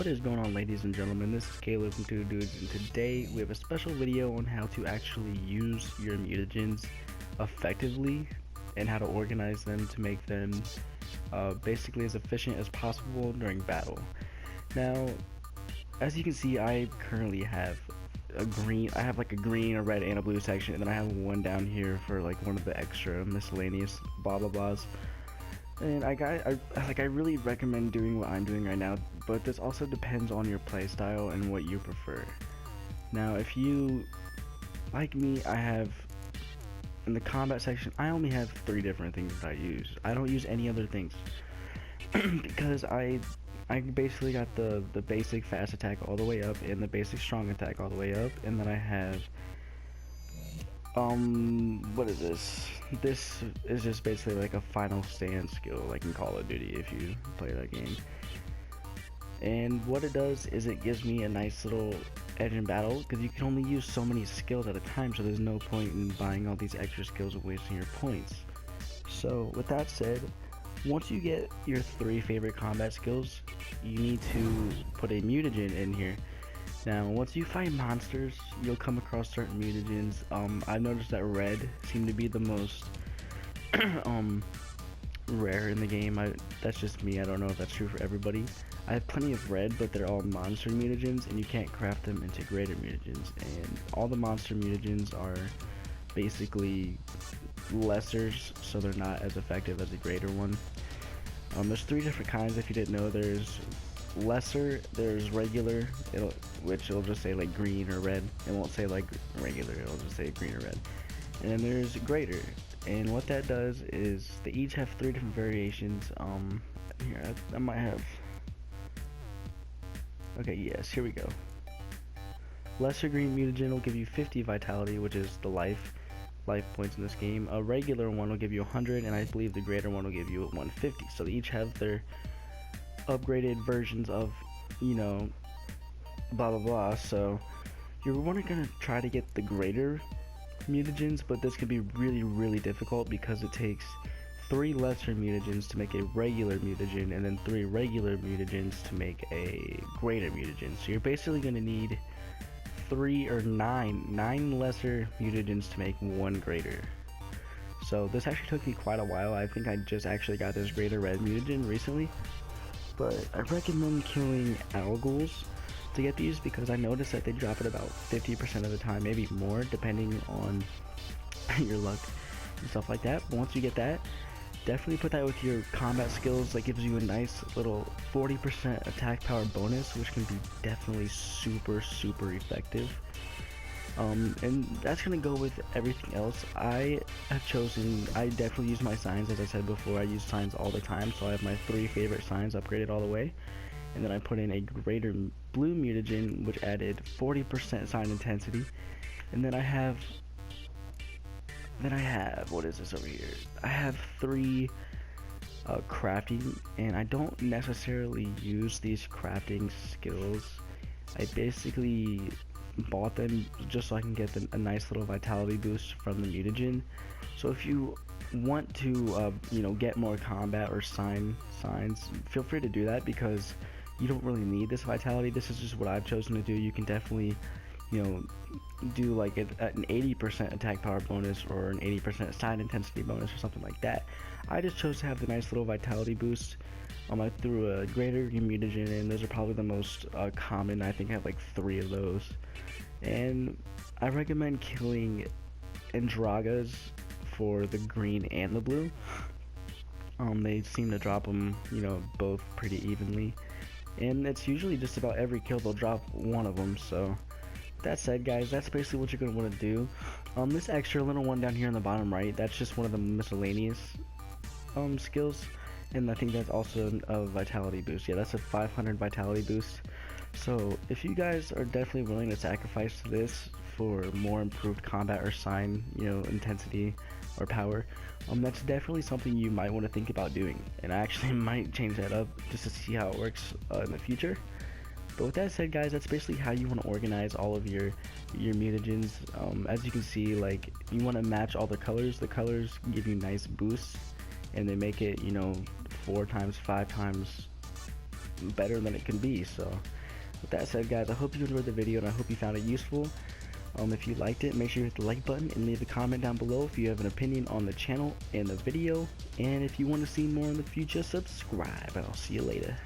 What is going on, ladies and gentlemen? This is Caleb from Two Dudes, and today we have a special video on how to actually use your mutagens effectively and how to organize them to make them basically as efficient as possible during battle. Now, as you can see, I currently have a green, a green, a red, and a blue section, and then I have one down here for like one of the extra miscellaneous blah blah blahs. And I really recommend doing what I'm doing right now, but this also depends on your playstyle and what you prefer. Now, if you, like me, I have, in the combat section, I only have 3 different things that I use. I don't use any other things, because I basically got the basic fast attack all the way up, and the basic strong attack all the way up, and then I have, what is this? This is just basically like a final stand skill, like in Call of Duty if you play that game. And what it does is it gives me a nice little edge in battle, because you can only use so many skills at a time, so there's no point in buying all these extra skills and wasting your points. So with that said, once you get your 3 favorite combat skills, you need to put a mutagen in here. Now, once you fight monsters, you'll come across certain mutagens. I've noticed that red seem to be the most rare in the game. That's just me. I don't know if that's true for everybody. I have plenty of red, but they're all monster mutagens, and you can't craft them into greater mutagens. And all the monster mutagens are basically lessers, so they're not as effective as a greater one. There's 3 different kinds if you didn't know. There's lesser, there's regular, which it'll just say like green or red. It won't say like regular, it'll just say green or red. And then there's greater, and what that does is they each have 3 different variations. Here, I might have, okay, yes, here we go. Lesser green mutagen will give you 50 vitality, which is the life points in this game. A regular one will give you 100, and I believe the greater one will give you 150. So they each have their upgraded versions of, you know, blah blah blah. So you're gonna try to get the greater mutagens, but this could be really difficult because it takes 3 lesser mutagens to make a regular mutagen, and then 3 regular mutagens to make a greater mutagen. So you're basically gonna need 9 lesser mutagens to make 1 greater. So this actually took me quite a while. I think I just actually got this greater red mutagen recently. But I recommend killing owl ghouls to get these, because I noticed that they drop it about 50% of the time, maybe more, depending on your luck and stuff like that. But once you get that, definitely put that with your combat skills. That gives you a nice little 40% attack power bonus, which can be definitely super effective. And that's gonna go with everything else. I definitely use my signs. As I said before, I use signs all the time, so I have my 3 favorite signs upgraded all the way. And then I put in a greater blue mutagen, which added 40% sign intensity. And then I have, what is this over here? I have 3 crafting, and I don't necessarily use these crafting skills. I basically bought them just so I can get a nice little vitality boost from the mutagen. So if you want to you know, get more combat or signs, feel free to do that, because you don't really need this vitality. This is just what I've chosen to do. You can definitely, you know, do like an 80% attack power bonus or an 80% side intensity bonus or something like that. I just chose to have the nice little vitality boost. I threw a greater mutagen in. Those are probably the most common. I think I have like 3 of those. And I recommend killing Andragas for the green and the blue. They seem to drop them, you know, both pretty evenly. And it's usually just about every kill they'll drop one of them. So that said, guys, that's basically what you're going to want to do. This extra little one down here on the bottom right, that's just one of the miscellaneous skills. And I think that's also a vitality boost. Yeah, that's a 500 vitality boost. So if you guys are definitely willing to sacrifice this for more improved combat or sign, you know, intensity or power, that's definitely something you might want to think about doing. And I actually might change that up just to see how it works in the future. But with that said, guys, that's basically how you want to organize all of your mutagens. As you can see, like, you want to match all the colors. The colors give you nice boosts, and they make it, you know, 4 times, 5 times better than it can be. So with that said, guys, I hope you enjoyed the video and I hope you found it useful. If you liked it, make sure you hit the like button and leave a comment down below if you have an opinion on the channel and the video. And if you want to see more in the future, subscribe. I'll see you later.